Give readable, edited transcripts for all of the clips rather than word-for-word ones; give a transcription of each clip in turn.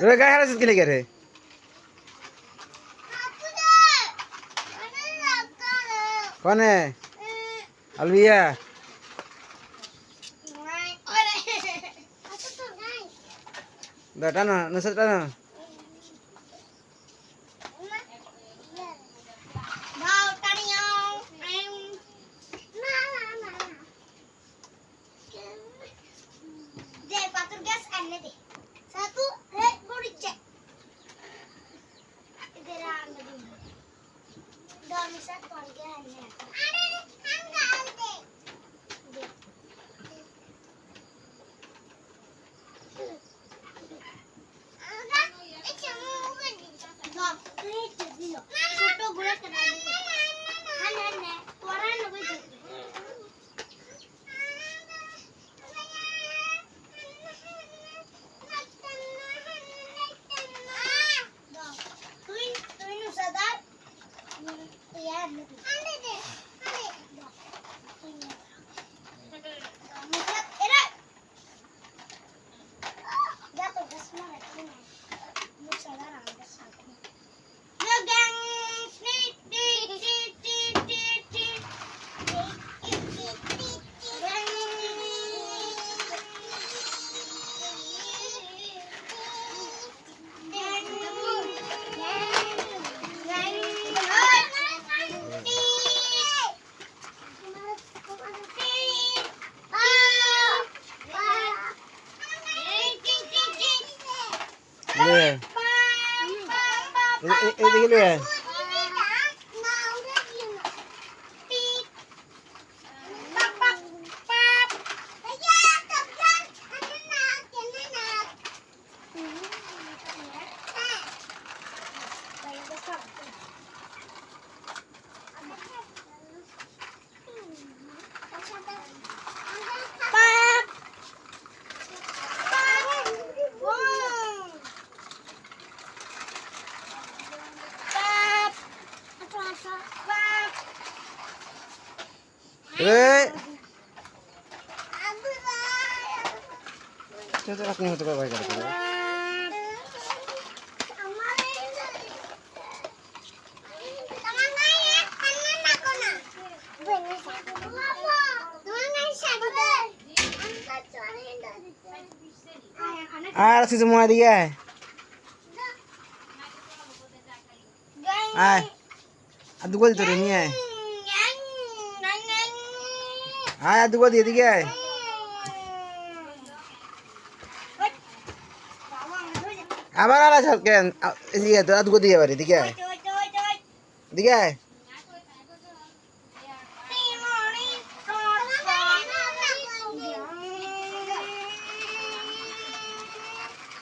রে গায়ে হারাছিস কি লেগে রে কনে আলবিয়া টানো নসর টানো এদিকে লে আপনি হতে পারবে আর কিছু মনে দিকে আয় আর দুগো দিতে রে নিয়ে আয় আর দুগো দিয়ে দিকে আয় আবার আর আছে কেন এদিকে তো আর দুগো দিয়ে বাড়ি দিকে আয় দিকে আয়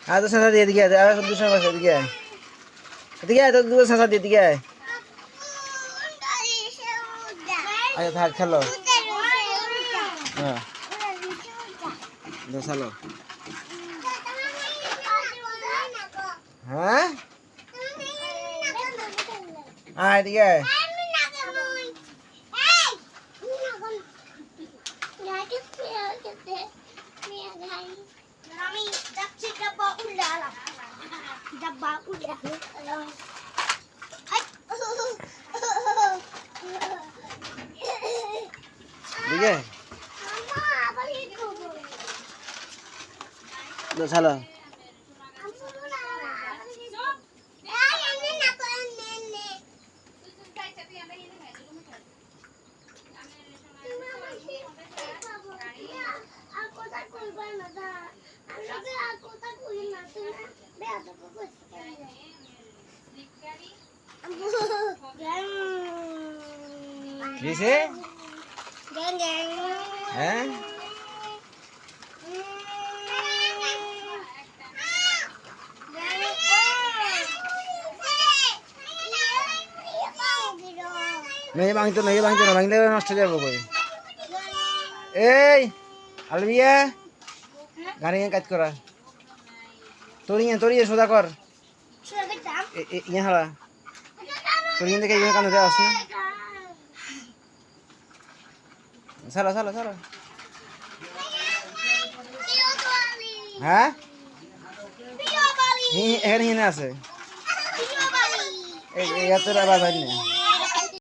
আর তো সাঁচা দিয়ে দিকে আর দুশো বছর দিকে আয় এদিকে আয় তো দুটো সাঁচা দিয়ে দিকে আয় আচ্ছা থাক খেলো হ্যাঁ চালো হ্যাঁ আয় এদিকে আয় দিকে চালো কিসে হ্যাঁ মেয়ে ভাঙতো না ভাঙলে নষ্ট হয়ে যাবো কই এই আলবিয়া গাড়ি কাজ করা তোরিয়ে সোজা কর ইয়া হারা তোরিয়ে দেখে ইয়া কানে দেওয়া আছে চলো চলো চলো হ্যাঁ এখানে হিনে আছে এই এত বাজার না